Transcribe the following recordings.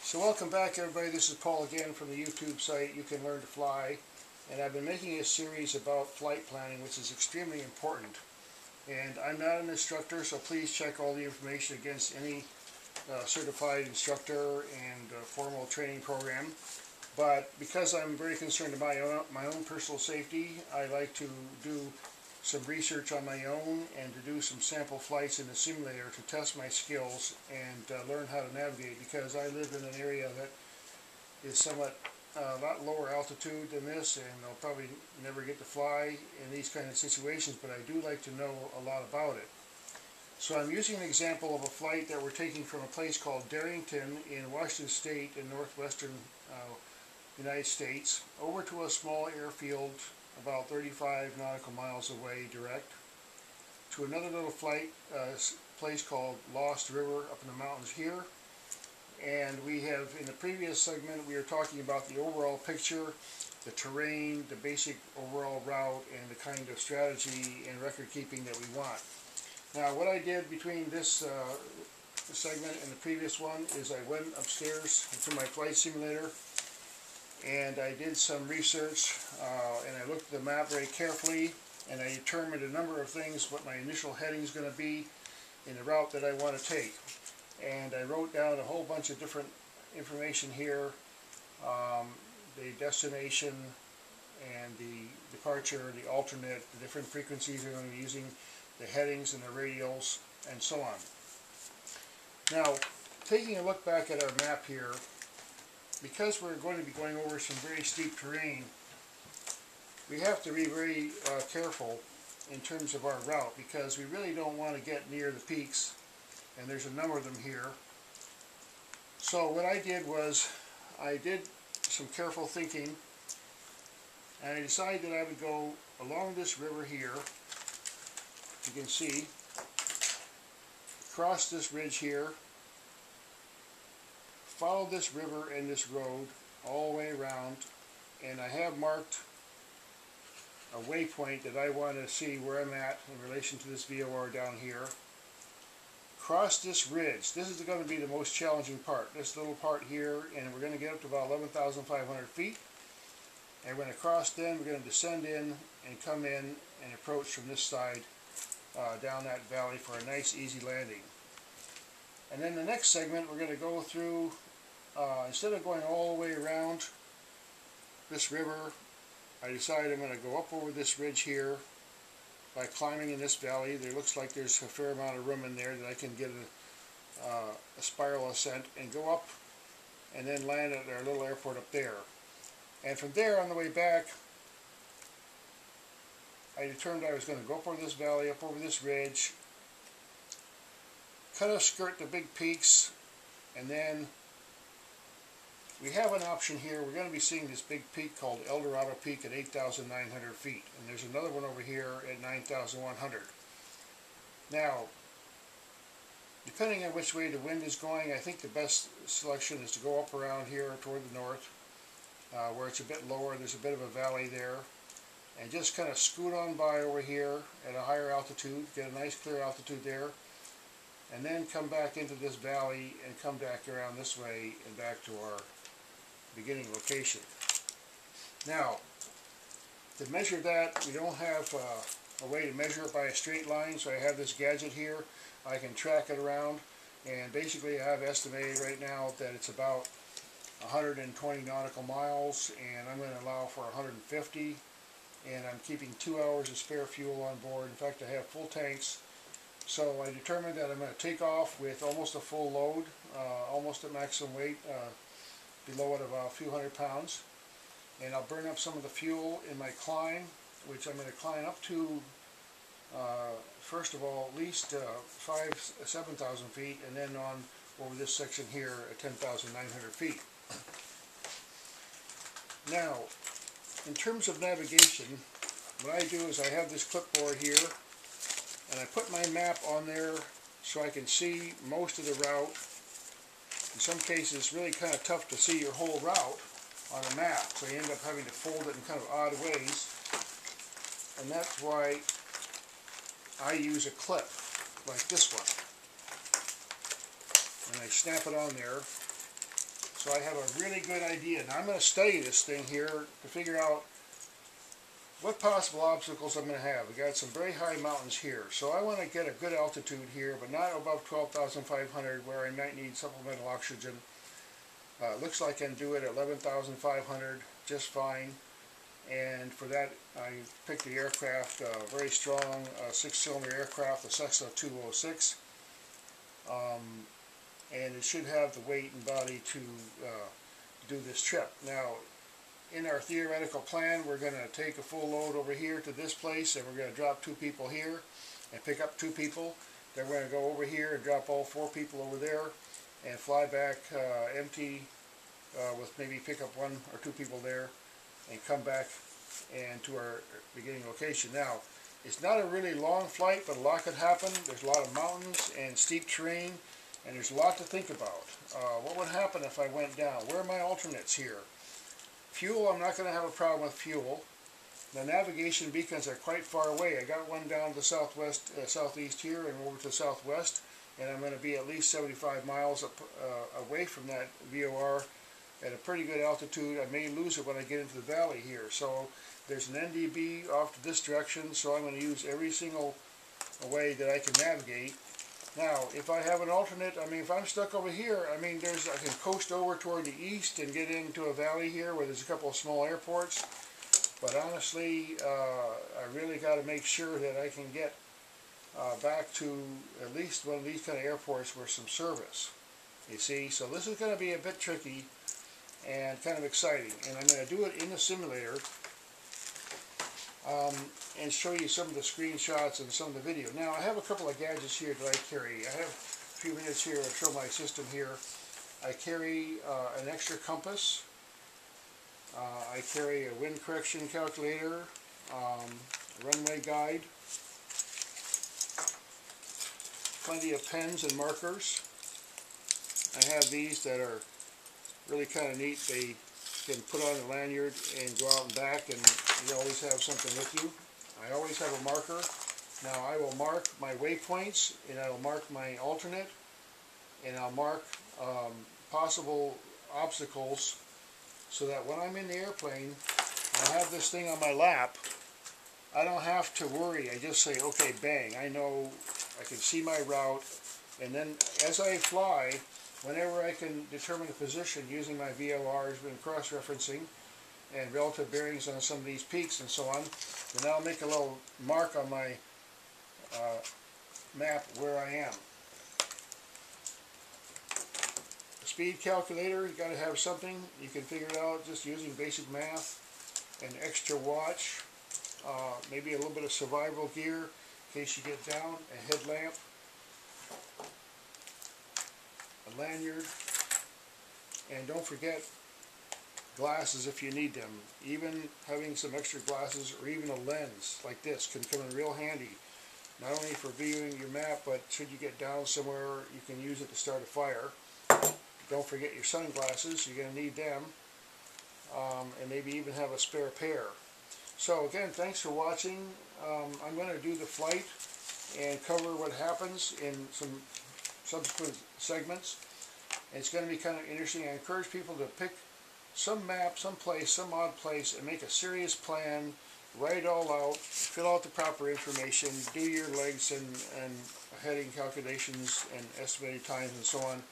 So welcome back everybody, this is Paul again from the YouTube site You Can Learn to Fly, and I've been making a series about flight planning, which is extremely important. And I'm not an instructor, so please check all the information against any certified instructor and formal training program. But because I'm very concerned about my own personal safety, I like to do some research on my own and to do some sample flights in the simulator to test my skills and learn how to navigate, because I live in an area that is somewhat a lot lower altitude than this, and I'll probably never get to fly in these kind of situations, but I do like to know a lot about it. So I'm using an example of a flight that we're taking from a place called Darrington in Washington State in northwestern United States over to a small airfield about 35 nautical miles away direct, to another little flight place called Lost River up in the mountains here. And we have, in the previous segment, we were talking about the overall picture, the terrain, the basic overall route, and the kind of strategy and record keeping that we want. Now what I did between this segment and the previous one is I went upstairs into my flight simulator and I did some research and I looked at the map very carefully, and I determined a number of things, what my initial heading is going to be in the route that I want to take. And I wrote down a whole bunch of different information here, the destination and the departure, the alternate, the different frequencies I'm going to be using, the headings and the radials, and so on. Now, taking a look back at our map here, because we're going to be going over some very steep terrain, we have to be very careful in terms of our route, because we really don't want to get near the peaks, and there's a number of them here. So what I did was I did some careful thinking, and I decided that I would go along this river here, you can see, cross this ridge here, follow this river and this road all the way around, and I have marked a waypoint that I want to see where I'm at in relation to this VFR down here. Cross this ridge. This is going to be the most challenging part, this little part here, and we're going to get up to about 11,500 feet. And we're going to cross, then we're going to descend in and come in and approach from this side down that valley for a nice easy landing. And then the next segment we're going to go through, instead of going all the way around this river, I decided I'm going to go up over this ridge here by climbing in this valley. There looks like there's a fair amount of room in there that I can get a spiral ascent and go up and then land at our little airport up there. And from there, on the way back, I determined I was going to go up over this valley, up over this ridge, kind of skirt the big peaks, and then we have an option here. We're going to be seeing this big peak called El Dorado Peak at 8,900 feet, and there's another one over here at 9,100. Now, depending on which way the wind is going, I think the best selection is to go up around here toward the north, where it's a bit lower. There's a bit of a valley there, and just kind of scoot on by over here at a higher altitude, get a nice clear altitude there, and then come back into this valley and come back around this way and back to our beginning location. Now, to measure that, we don't have a way to measure it by a straight line, so I have this gadget here. I can track it around, and basically I've estimated right now that it's about 120 nautical miles, and I'm going to allow for 150, and I'm keeping 2 hours of spare fuel on board. In fact, I have full tanks. So I determined that I'm going to take off with almost a full load, almost at maximum weight, below it about a few hundred pounds, and I'll burn up some of the fuel in my climb, which I'm going to climb up to, first of all, at least 7,000 feet, and then on over this section here at 10,900 feet. Now, in terms of navigation, what I do is I have this clipboard here, and I put my map on there so I can see most of the route. In some cases it's really kind of tough to see your whole route on a map, so you end up having to fold it in kind of odd ways, and that's why I use a clip like this one, and I snap it on there. So So I have a really good idea. Now I'm going to study this thing here to figure out what possible obstacles I'm going to have. We got some very high mountains here, so I want to get a good altitude here, but not above 12,500 where I might need supplemental oxygen. Looks like I can do it at 11,500 just fine. And for that, I picked the aircraft, very strong 6-cylinder aircraft, the Cessna 206. And it should have the weight and body to do this trip. Now, in our theoretical plan, we're going to take a full load over here to this place, and we're going to drop 2 people here and pick up 2 people. Then we're going to go over here and drop all 4 people over there and fly back empty with maybe pick up 1 or 2 people there and come back and to our beginning location. Now, it's not a really long flight, but a lot could happen. There's a lot of mountains and steep terrain, and there's a lot to think about. What would happen if I went down? Where are my alternates here? Fuel, I'm not going to have a problem with fuel. The navigation beacons are quite far away. I got one down to the southwest, southeast here and over to the southwest, and I'm going to be at least 75 miles away from that VOR at a pretty good altitude. I may lose it when I get into the valley here. So there's an NDB off to this direction, so I'm going to use every single way that I can navigate. Now, if I have an alternate, I mean, if I'm stuck over here, I mean, I can coast over toward the east and get into a valley here where there's a couple of small airports. But honestly, I really got to make sure that I can get back to at least one of these kind of airports with some service. You see, so this is going to be a bit tricky and kind of exciting. And I'm going to do it in the simulator and show you some of the screenshots and some of the video. Now, I have a couple of gadgets here that I carry. I have a few minutes here to show my system here. I carry an extra compass. I carry a wind correction calculator, runway guide, plenty of pens and markers. I have these that are really kind of neat. They can put on a lanyard and go out and back, and you always have something with you. I always have a marker. Now I will mark my waypoints, and I will mark my alternate, and I'll mark possible obstacles so that when I'm in the airplane and I have this thing on my lap, I don't have to worry. I just say, okay, bang, I know, I can see my route, and then as I fly, whenever I can determine a position using my VFRs and cross-referencing and relative bearings on some of these peaks and so on, then I'll make a little mark on my map where I am. The speed calculator, you got to have something. You can figure it out just using basic math. An extra watch, maybe a little bit of survival gear in case you get down, a headlamp, a lanyard, and don't forget glasses if you need them. Even having some extra glasses or even a lens like this can come in real handy, not only for viewing your map, but should you get down somewhere, you can use it to start a fire. Don't forget your sunglasses, you're going to need them, and maybe even have a spare pair. So again, thanks for watching. I'm going to do the flight and cover what happens in some subsequent segments. It's going to be kind of interesting. I encourage people to pick some map, some place, some odd place, and make a serious plan, write it all out, fill out the proper information, do your legs and heading calculations and estimated times and so on,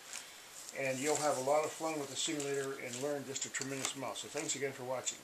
and you'll have a lot of fun with the simulator and learn just a tremendous amount. So thanks again for watching.